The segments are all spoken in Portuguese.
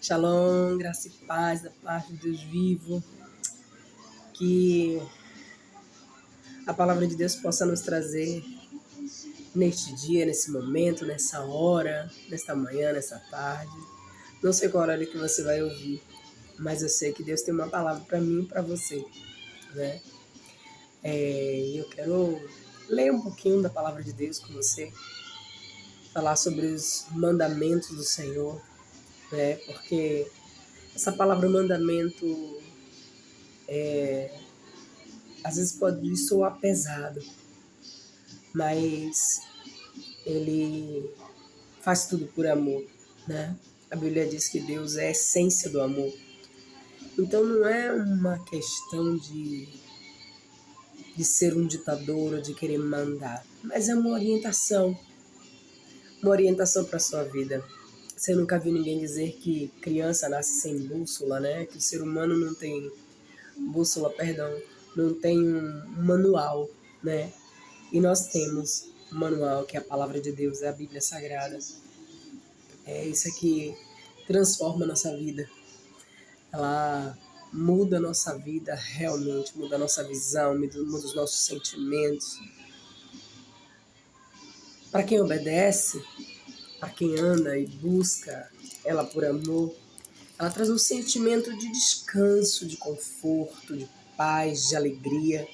Shalom, graça e paz da parte de Deus vivo. Que a palavra de Deus possa nos trazer neste dia, nesse momento, nessa hora, nesta manhã, nessa tarde. Não sei qual hora que você vai ouvir, mas eu sei que Deus tem uma palavra para mim e para você, né? Eu quero ler um pouquinho da palavra de Deus com você, falar sobre os mandamentos do Senhor, né? Porque essa palavra mandamento às vezes pode soar pesado, mas ele faz tudo por amor, né? A Bíblia diz que Deus é a essência do amor. Então não é uma questão de ser um ditador ou de querer mandar, mas é uma orientação para a sua vida. Você nunca viu ninguém dizer que criança nasce sem bússola, né? Que o ser humano não tem bússola, não tem um manual, né? E nós temos um manual, que é a palavra de Deus, é a Bíblia Sagrada. É isso que transforma a nossa vida. Ela muda a nossa vida realmente, muda a nossa visão, muda os nossos sentimentos. Para quem obedece, para quem anda e busca ela por amor, ela traz um sentimento de descanso, de conforto, de paz, de alegria.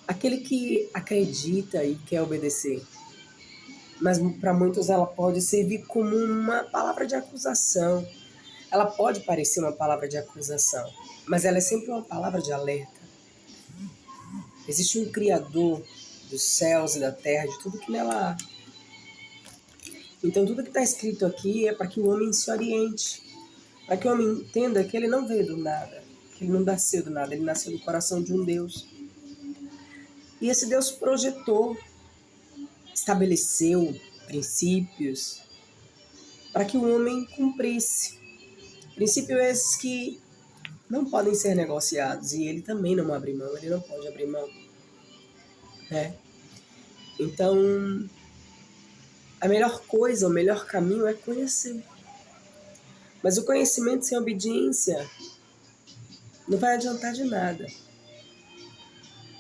Aquele que acredita e quer obedecer. Mas para muitos ela pode servir como uma palavra de acusação. Ela pode parecer uma palavra de acusação, mas ela é sempre uma palavra de alerta. Existe um Criador dos céus e da terra, de tudo que nela há. Então tudo que está escrito aqui é para que o homem se oriente, para que o homem entenda que ele não veio do nada, que ele não nasceu do nada, ele nasceu do coração de um Deus. E esse Deus projetou, estabeleceu princípios para que o homem cumprisse. Princípios esses que não podem ser negociados, e ele também não abre mão, ele não pode abrir mão, né? Então, a melhor coisa, o melhor caminho é conhecer. Mas o conhecimento sem obediência não vai adiantar de nada.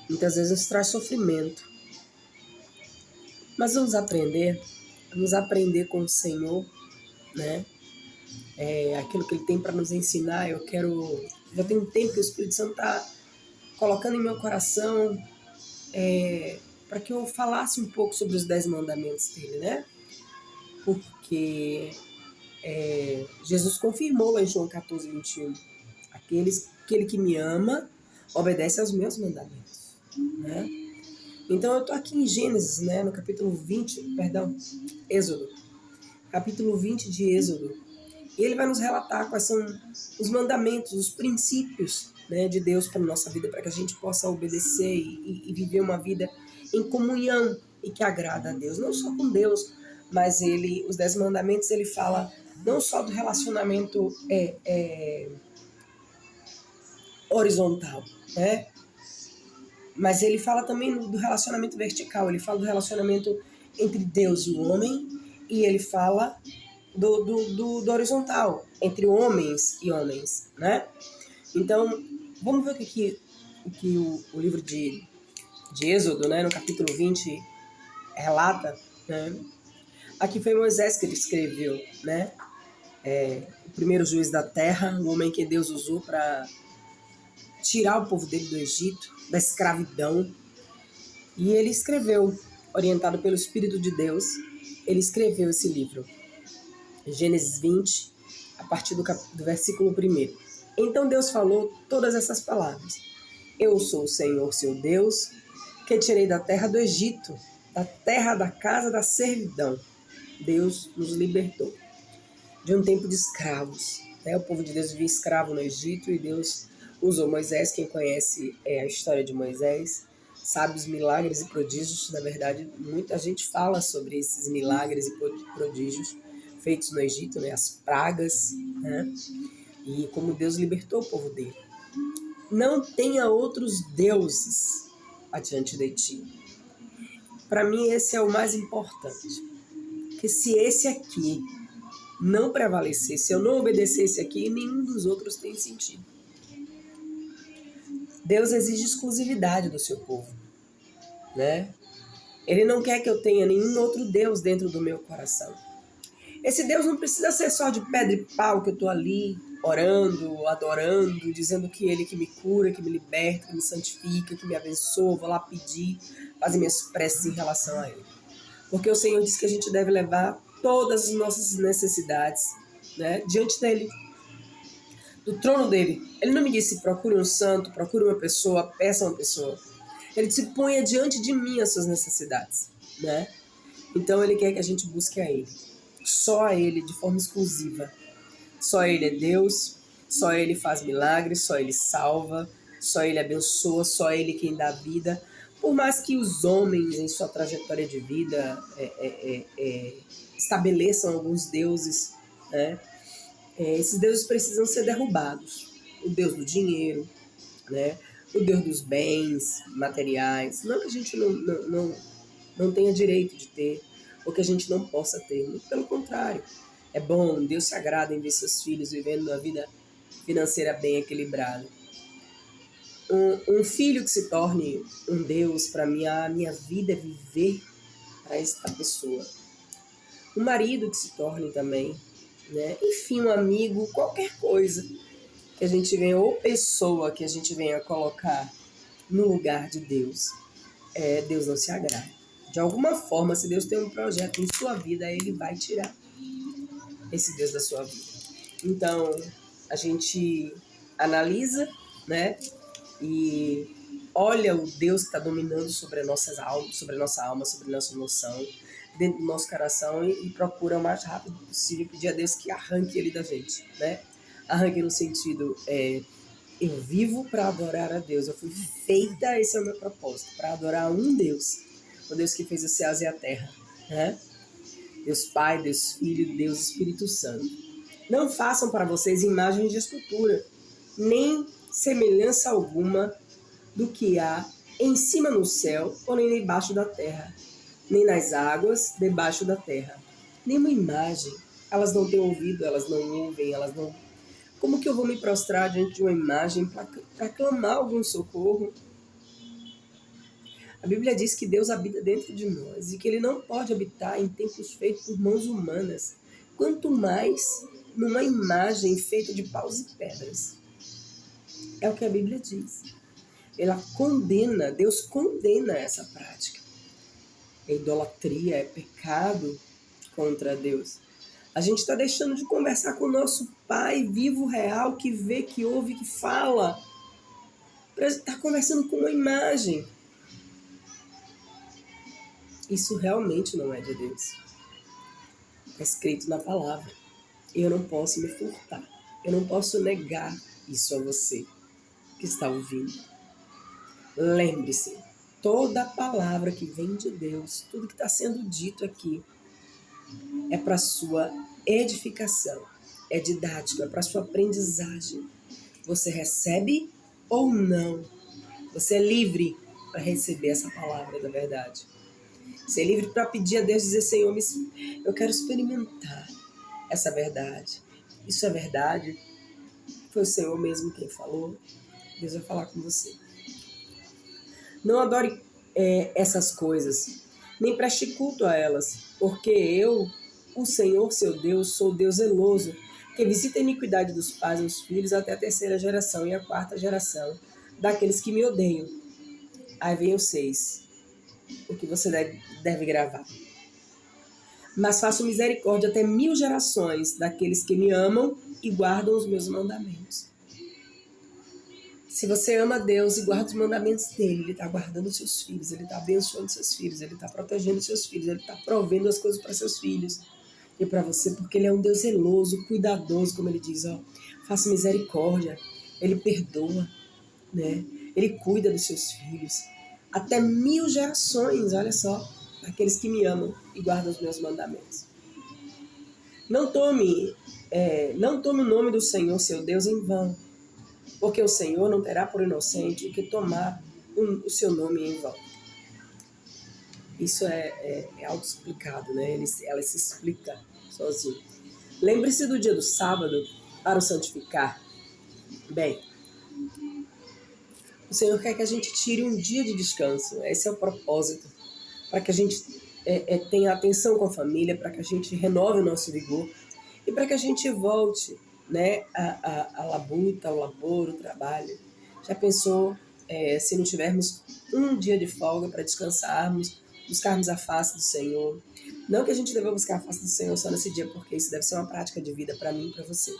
Muitas vezes nos traz sofrimento. Mas vamos aprender com o Senhor, né? Aquilo que Ele tem para nos ensinar. Já tem um tempo que o Espírito Santo está colocando em meu coração para que eu falasse um pouco sobre os 10 mandamentos dele, né? Porque Jesus confirmou lá em João 14:21, aquele que me ama obedece aos meus mandamentos, né? Então eu estou aqui em Gênesis, né, no Êxodo, capítulo 20 de Êxodo, e ele vai nos relatar quais são os mandamentos, os princípios, né, de Deus para a nossa vida, para que a gente possa obedecer e viver uma vida em comunhão e que agrada a Deus, não só com Deus, mas os 10 mandamentos, ele fala não só do relacionamento horizontal, né? Mas ele fala também do relacionamento vertical, ele fala do relacionamento entre Deus e o homem, e ele fala do horizontal, entre homens e homens, né? Então, vamos ver o que o livro de Êxodo, né, no capítulo 20, relata, né? Aqui foi Moisés que ele escreveu, né? O primeiro juiz da terra, o homem que Deus usou para tirar o povo dele do Egito, da escravidão. E ele escreveu, orientado pelo Espírito de Deus, ele escreveu esse livro. Gênesis 20, a partir do versículo 1. Então Deus falou todas essas palavras. Eu sou o Senhor, seu Deus, que tirei da terra do Egito, da terra da casa da servidão. Deus nos libertou de um tempo de escravos, né? O povo de Deus vivia escravo no Egito e Deus usou Moisés. Quem conhece a história de Moisés sabe os milagres e prodígios. Na verdade, muita gente fala sobre esses milagres e prodígios feitos no Egito, né? As pragas, né? E como Deus libertou o povo dele. Não tenha outros deuses adiante de ti. Para mim, esse é o mais importante. Que se esse aqui não prevalecer, se eu não obedecesse aqui, nenhum dos outros tem sentido. Deus exige exclusividade do seu povo, né? Ele não quer que eu tenha nenhum outro Deus dentro do meu coração. Esse Deus não precisa ser só de pedra e pau que eu estou ali orando, adorando, dizendo que Ele que me cura, que me liberta, que me santifica, que me abençoa, vou lá pedir, fazer minhas preces em relação a Ele. Porque o Senhor diz que a gente deve levar todas as nossas necessidades, né, diante dEle, do trono dEle. Ele não me disse, procure um santo, procure uma pessoa, peça uma pessoa. Ele disse, ponha diante de mim as suas necessidades, né? Então Ele quer que a gente busque a Ele. Só a Ele, de forma exclusiva. Só Ele é Deus, só Ele faz milagres, só Ele salva, só Ele abençoa, só Ele quem dá vida. Por mais que os homens, em sua trajetória de vida, estabeleçam alguns deuses, né? Esses deuses precisam ser derrubados. O Deus do dinheiro, né? O Deus dos bens materiais. Não que a gente não tenha direito de ter, ou que a gente não possa ter. Muito pelo contrário. É bom, Deus se agrada em ver seus filhos vivendo uma vida financeira bem equilibrada. Um filho que se torne um Deus, para mim, a minha vida é viver para esta pessoa. Um marido que se torne também, né? Enfim, um amigo, qualquer coisa que a gente venha, ou pessoa que a gente venha colocar no lugar de Deus, Deus não se agrada. De alguma forma, se Deus tem um projeto em sua vida, Ele vai tirar esse Deus da sua vida. Então, a gente analisa, né? E olha o Deus que está dominando sobre a nossa alma, sobre a nossa emoção, dentro do nosso coração e procura o mais rápido possível pedir a Deus que arranque ele da gente, né? Arranque no sentido, eu vivo para adorar a Deus, eu fui feita, esse é o meu propósito, para adorar um Deus, o Deus que fez os céus e a terra, né? Deus Pai, Deus Filho, Deus Espírito Santo. Não façam para vocês imagens de escultura, nem semelhança alguma do que há em cima no céu ou nem debaixo da terra, nem nas águas debaixo da terra. Nenhuma imagem. Elas não têm ouvido, elas não ouvem, elas não... Como que eu vou me prostrar diante de uma imagem para clamar algum socorro? A Bíblia diz que Deus habita dentro de nós e que Ele não pode habitar em templos feitos por mãos humanas, quanto mais numa imagem feita de paus e pedras. É o que a Bíblia diz. Deus condena essa prática. É idolatria, é pecado contra Deus. A gente está deixando de conversar com o nosso Pai vivo, real, que vê, que ouve, que fala. Para estar conversando com uma imagem. Isso realmente não é de Deus. Está escrito na palavra. Eu não posso me furtar. Eu não posso negar isso a você que está ouvindo. Lembre-se, toda palavra que vem de Deus, tudo que está sendo dito aqui, é para sua edificação, é didático, é para sua aprendizagem. Você recebe ou não? Você é livre para receber essa palavra da verdade. Você é livre para pedir a Deus, dizer, Senhor, eu quero experimentar essa verdade. Isso é verdade? Foi o Senhor mesmo quem falou? Deus vai falar com você. Não adore essas coisas, nem preste culto a elas, porque eu, o Senhor seu Deus, sou Deus zeloso, que visita a iniquidade dos pais e dos filhos até a terceira geração e a quarta geração daqueles que me odeiam. Aí vem o 6, o que você deve gravar. Mas faço misericórdia até 1000 gerações daqueles que me amam e guardam os meus mandamentos. Se você ama Deus e guarda os mandamentos dele, ele está guardando os seus filhos, ele está abençoando seus filhos, ele está protegendo os seus filhos, ele está provendo as coisas para seus filhos e para você, porque ele é um Deus zeloso, cuidadoso, como ele diz, faça misericórdia, ele perdoa, né? Ele cuida dos seus filhos. Até 1000 gerações, olha só, daqueles que me amam e guardam os meus mandamentos. Não tome o nome do Senhor, seu Deus, em vão, porque o Senhor não terá por inocente o que tomar o seu nome em vão. Isso é autoexplicado, né? Ela se explica sozinho. Lembre-se do dia do sábado para o santificar. Bem, o Senhor quer que a gente tire um dia de descanso. Esse é o propósito. Para que a gente tenha atenção com a família, para que a gente renove o nosso vigor e para que a gente volte, né, à labuta, ao labor, ao trabalho. Já pensou se não tivermos um dia de folga para descansarmos, buscarmos a face do Senhor? Não que a gente deva buscar a face do Senhor só nesse dia, porque isso deve ser uma prática de vida para mim e para você.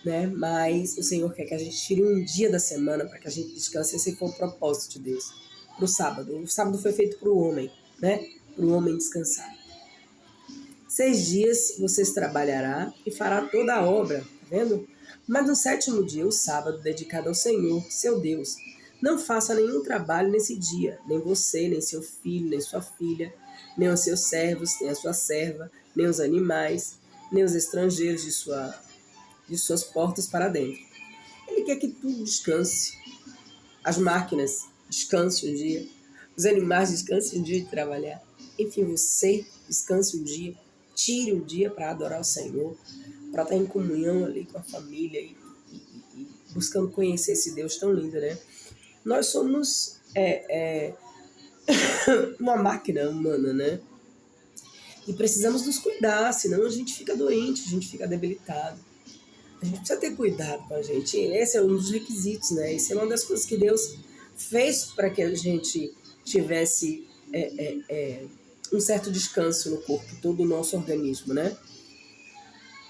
Né? Mas o Senhor quer que a gente tire um dia da semana para que a gente descanse. Esse foi o propósito de Deus para o sábado. O sábado foi feito para o homem, né? Para o homem descansar. 6 dias vocês trabalhará e fará toda a obra, tá vendo? Mas no 7º dia, o sábado, dedicado ao Senhor, seu Deus, não faça nenhum trabalho nesse dia, nem você, nem seu filho, nem sua filha, nem os seus servos, nem a sua serva, nem os animais, nem os estrangeiros de suas portas para dentro. Ele quer que tudo descanse. As máquinas descansem um dia, os animais descansem um dia de trabalhar. Enfim, você descanse um dia, tire um dia para adorar o Senhor, para estar em comunhão ali com a família e buscando conhecer esse Deus tão lindo, né? Nós somos uma máquina humana, né? E precisamos nos cuidar, senão a gente fica doente, a gente fica debilitado. A gente precisa ter cuidado com a gente. Esse é um dos requisitos, né? Esse é uma das coisas que Deus fez para que a gente tivesse um certo descanso no corpo, todo o nosso organismo, né?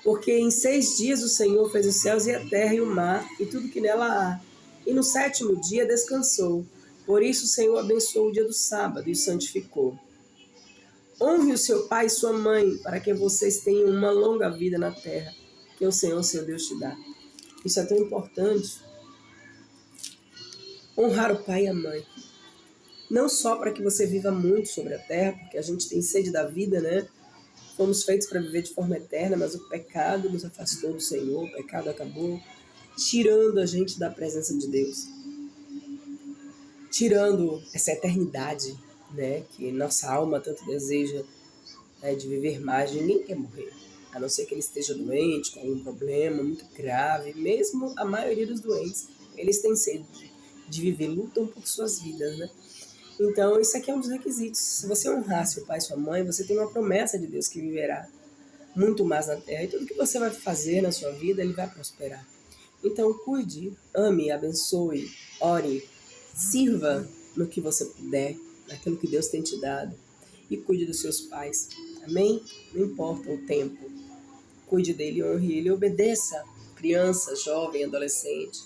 Porque em 6 dias o Senhor fez os céus e a terra e o mar e tudo que nela há. E no 7º dia descansou. Por isso o Senhor abençoou o dia do sábado e o santificou. Honre o seu pai e sua mãe, para que vocês tenham uma longa vida na terra, que o Senhor, seu Deus, te dá. Isso é tão importante. Honrar o pai e a mãe. Não só para que você viva muito sobre a terra, porque a gente tem sede da vida, né? Fomos feitos para viver de forma eterna, mas o pecado nos afastou do Senhor, o pecado acabou tirando a gente da presença de Deus. Tirando essa eternidade, né? Que nossa alma tanto deseja, né, de viver mais. Ninguém quer morrer, a não ser que ele esteja doente, com algum problema muito grave. Mesmo a maioria dos doentes, eles têm sede de viver, lutam por suas vidas, né? Então, isso aqui é um dos requisitos. Se você honrar seu pai e sua mãe, você tem uma promessa de Deus que viverá muito mais na terra. E tudo que você vai fazer na sua vida, ele vai prosperar. Então, cuide, ame, abençoe, ore, sirva no que você puder, naquilo que Deus tem te dado. E cuide dos seus pais. Amém? Não importa o tempo. Cuide dele, honre ele, obedeça. Criança, jovem, adolescente.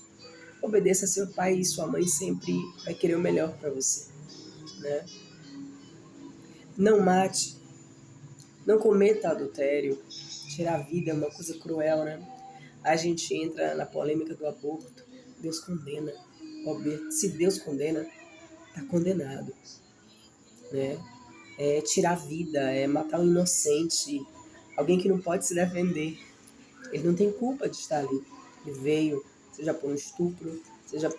Obedeça a seu pai e sua mãe, sempre vai querer o melhor para você. Né? Não mate, não cometa adultério. Tirar a vida é uma coisa cruel, né? A gente entra na polêmica do aborto. Deus condena. Se Deus condena, está condenado, né? É tirar a vida, é matar um inocente, alguém que não pode se defender. Ele não tem culpa de estar ali. Ele veio, seja por um estupro, seja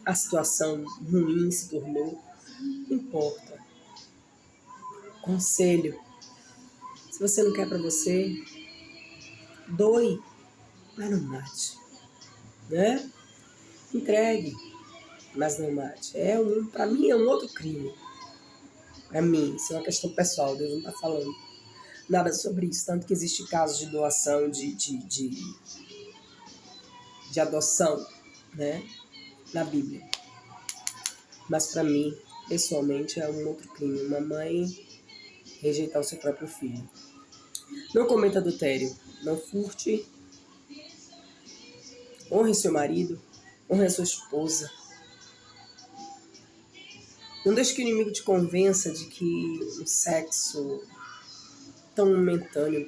a situação ruim se tornou. Não importa. Conselho. Se você não quer para você, doe, mas não mate. Né? Entregue, mas não mate. Para mim é um outro crime. Para mim, isso é uma questão pessoal, Deus não está falando nada sobre isso. Tanto que existe casos de doação, de adoção, né? Na Bíblia. Mas para mim, pessoalmente, é um outro crime. Uma mãe rejeitar o seu próprio filho. Não cometa adultério, não furte, honre seu marido, honre a sua esposa. Não deixe que o inimigo te convença de que o sexo tão momentâneo,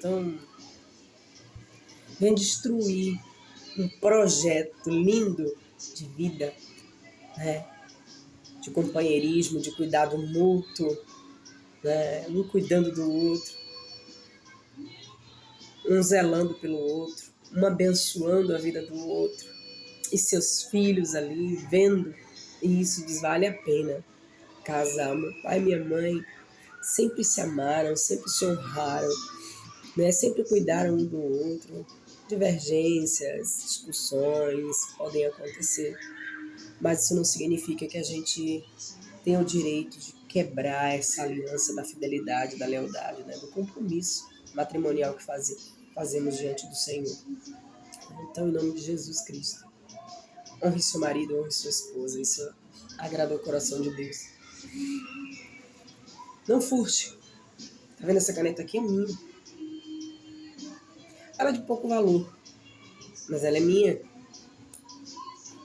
vem destruir um projeto lindo de vida, né? De companheirismo, de cuidado mútuo, né? Um cuidando do outro, um zelando pelo outro, um abençoando a vida do outro, e seus filhos ali vendo, e isso diz, vale a pena casar. Meu pai e minha mãe sempre se amaram, sempre se honraram, né? Sempre cuidaram um do outro. Divergências, discussões podem acontecer, mas isso não significa que a gente tem o direito de quebrar essa aliança da fidelidade, da lealdade, né? Do compromisso matrimonial que fazemos diante do Senhor. Então, em nome de Jesus Cristo, honre seu marido, honre sua esposa. Isso agrada o coração de Deus. Não furte. Tá vendo essa caneta aqui? É minha. Ela é de pouco valor, mas ela é minha.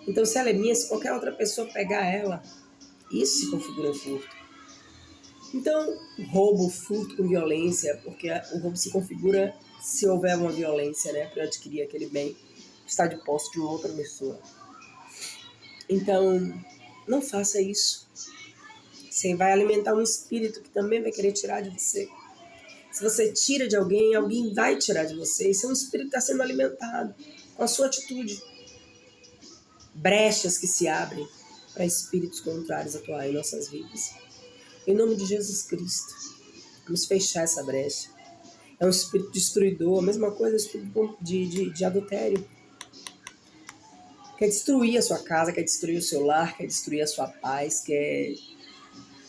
Então, se ela é minha, se qualquer outra pessoa pegar ela, isso se configura furto. Então, roubo, furto com violência, porque o roubo se configura se houver uma violência, né, para adquirir aquele bem que está de posse de outra pessoa. Então, não faça isso. Você vai alimentar um espírito que também vai querer tirar de você. Se você tira de alguém, alguém vai tirar de você. Esse é um espírito que está sendo alimentado com a sua atitude. Brechas que se abrem para espíritos contrários atuar em nossas vidas. Em nome de Jesus Cristo, vamos fechar essa brecha. É um espírito destruidor, a mesma coisa, o espírito de adultério. Quer destruir a sua casa, quer destruir o seu lar, quer destruir a sua paz, quer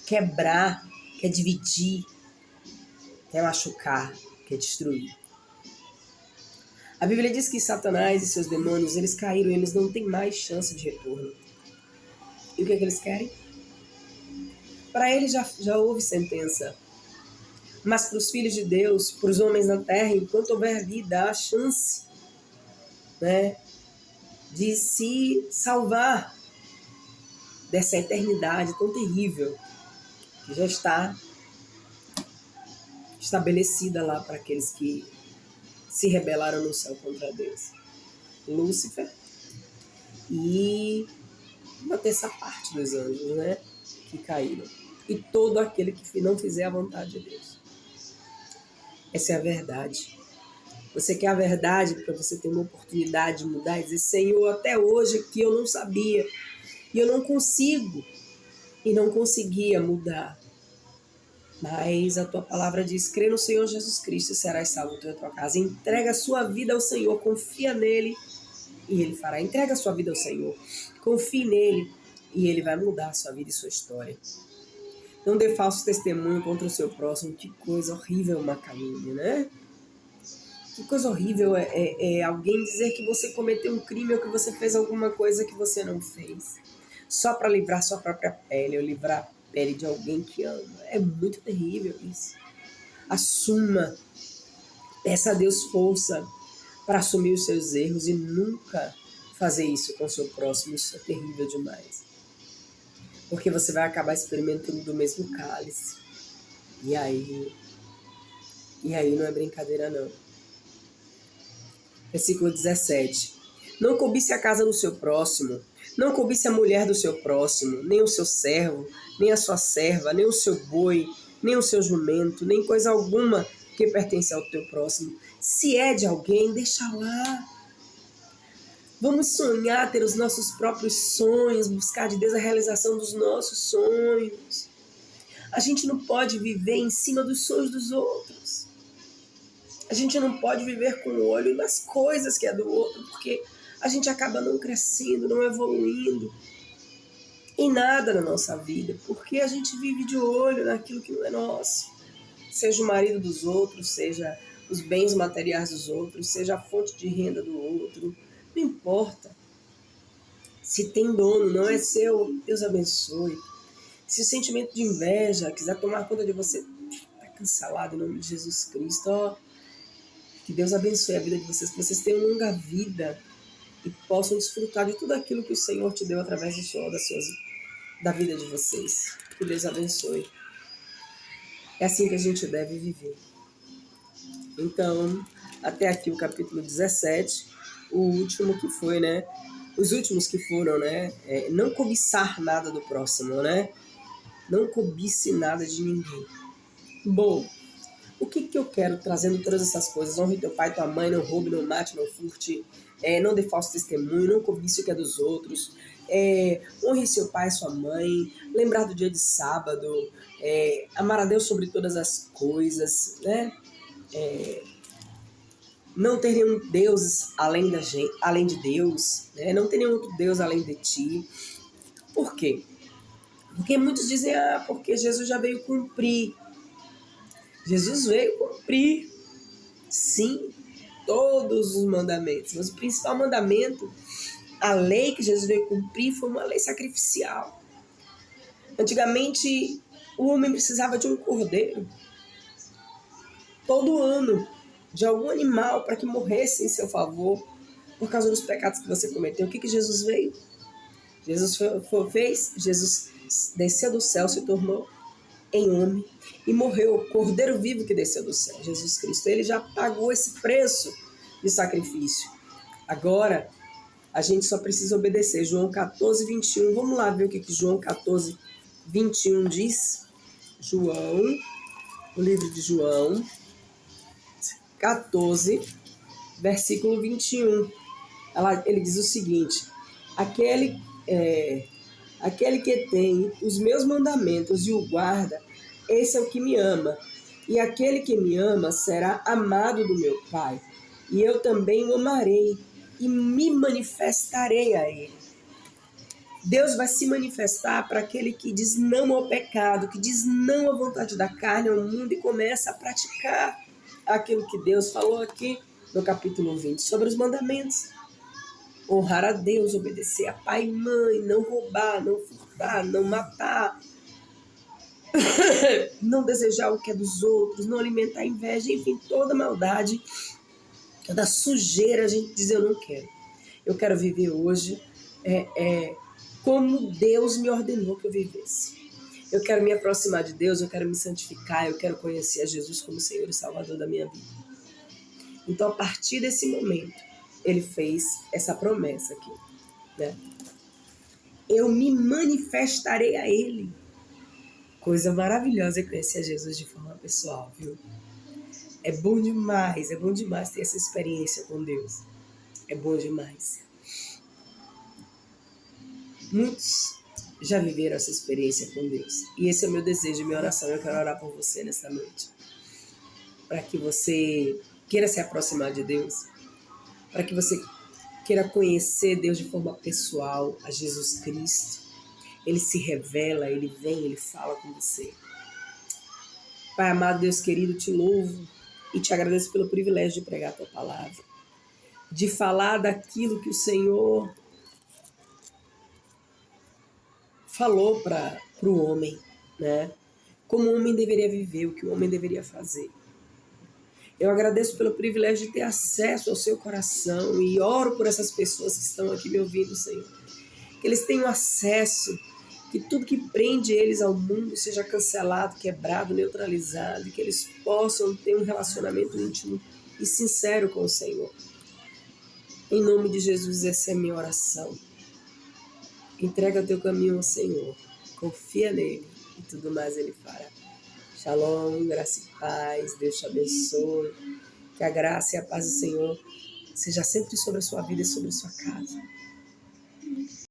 quebrar, quer dividir, quer machucar, quer destruir. A Bíblia diz que Satanás e seus demônios, eles caíram, eles não têm mais chance de retorno. E o que é que eles querem? Para eles já houve sentença. Mas para os filhos de Deus, para os homens na terra, enquanto houver vida, há chance, né, de se salvar dessa eternidade tão terrível que já está estabelecida lá para aqueles que se rebelaram no céu contra Deus. Lúcifer e uma terça parte dos anjos, né, que caíram. E todo aquele que não fizer a vontade de Deus. Essa é a verdade. Você quer a verdade para você ter uma oportunidade de mudar e dizer, Senhor, até hoje que eu não sabia e eu não consigo e não conseguia mudar. Mas a tua palavra diz, crê no Senhor Jesus Cristo e serás salvo tu e a tua casa. Entrega a sua vida ao Senhor, confia nele e ele fará. Entrega a sua vida ao Senhor, confie nele e ele vai mudar a sua vida e sua história. Não dê falso testemunho contra o seu próximo. Que coisa horrível uma calúnia, né? Que coisa horrível é alguém dizer que você cometeu um crime ou que você fez alguma coisa que você não fez. Só para livrar sua própria pele ou livrar a pele de alguém que ama. É muito terrível isso. Assuma. Peça a Deus força para assumir os seus erros e nunca fazer isso com o seu próximo. Isso é terrível demais. Porque você vai acabar experimentando do mesmo cálice. E aí não é brincadeira não. Versículo 17. Não cobice a casa do seu próximo, não cobice a mulher do seu próximo, nem o seu servo, nem a sua serva, nem o seu boi, nem o seu jumento, nem coisa alguma que pertence ao teu próximo. Se é de alguém, deixa lá. Vamos sonhar, ter os nossos próprios sonhos, buscar de Deus a realização dos nossos sonhos. A gente não pode viver em cima dos sonhos dos outros. A gente não pode viver com o olho nas coisas que é do outro, porque a gente acaba não crescendo, não evoluindo em nada na nossa vida, porque a gente vive de olho naquilo que não é nosso. Seja o marido dos outros, seja os bens materiais dos outros, seja a fonte de renda do outro. Não importa. Se tem dono, não é seu, Deus abençoe. Se o sentimento de inveja quiser tomar conta de você, está cancelado em nome de Jesus Cristo. Ó, que Deus abençoe a vida de vocês, que vocês tenham longa vida e possam desfrutar de tudo aquilo que o Senhor te deu através do Senhor, da vida de vocês. Que Deus abençoe. É assim que a gente deve viver. Então, até aqui o capítulo 17, o último que foi, né? Os últimos que foram, né? Não cobiçar nada do próximo, né? Não cobice nada de ninguém. Bom, o que eu quero trazendo todas essas coisas? Honre teu pai e tua mãe, não roube, não mate, não furte, não dê falso testemunho, não cobice o que é dos outros, honre seu pai e sua mãe, lembrar do dia de sábado, amar a Deus sobre todas as coisas, né? não ter nenhum Deus além da gente, além de Deus, né? Não ter nenhum outro Deus além de ti. Por quê? Porque muitos dizem, porque Jesus já veio cumprir. Jesus veio cumprir, sim, todos os mandamentos. Mas o principal mandamento, a lei que Jesus veio cumprir, foi uma lei sacrificial. Antigamente, o homem precisava de um cordeiro todo ano, de algum animal, para que morresse em seu favor, por causa dos pecados que você cometeu. O que Jesus veio? Jesus fez? Jesus desceu do céu, se tornou em homem e morreu, o cordeiro vivo que desceu do céu, Jesus Cristo. Ele já pagou esse preço de sacrifício. Agora, a gente só precisa obedecer. João 14, 21. Vamos lá ver o que João 14, 21 diz. João, o livro de João 14, versículo 21. Ele diz o seguinte: aquele que tem os meus mandamentos e o guarda, esse é o que me ama. E aquele que me ama será amado do meu Pai. E eu também o amarei e me manifestarei a ele. Deus vai se manifestar para aquele que diz não ao pecado, que diz não à vontade da carne, ao mundo, e começa a praticar aquilo que Deus falou aqui no capítulo 20, sobre os mandamentos. Honrar a Deus, obedecer a pai e mãe, não roubar, não furtar, não matar, não desejar o que é dos outros, não alimentar a inveja, enfim, toda maldade, toda sujeira, a gente diz eu não quero. Eu quero viver hoje como Deus me ordenou que eu vivesse. Eu quero me aproximar de Deus, eu quero me santificar, eu quero conhecer a Jesus como Senhor e Salvador da minha vida. Então, a partir desse momento, ele fez essa promessa aqui, né? Eu me manifestarei a ele. Coisa maravilhosa é conhecer a Jesus de forma pessoal, viu? É bom demais ter essa experiência com Deus. É bom demais. Muitos já viveram essa experiência com Deus. E esse é o meu desejo, minha oração. Eu quero orar por você nesta noite. Para que você queira se aproximar de Deus. Para que você queira conhecer Deus de forma pessoal, a Jesus Cristo. Ele se revela, ele vem, ele fala com você. Pai amado, Deus querido, te louvo e te agradeço pelo privilégio de pregar a tua palavra. De falar daquilo que o Senhor falou para o homem, né? Como o homem deveria viver, o que o homem deveria fazer. Eu agradeço pelo privilégio de ter acesso ao seu coração e oro por essas pessoas que estão aqui me ouvindo, Senhor. Que eles tenham acesso, que tudo que prende eles ao mundo seja cancelado, quebrado, neutralizado, e que eles possam ter um relacionamento íntimo e sincero com o Senhor. Em nome de Jesus, essa é a minha oração. Entrega o teu caminho ao Senhor, confia nele e tudo mais ele fará. Shalom, graça e paz, Deus te abençoe. Que a graça e a paz do Senhor seja sempre sobre a sua vida e sobre a sua casa.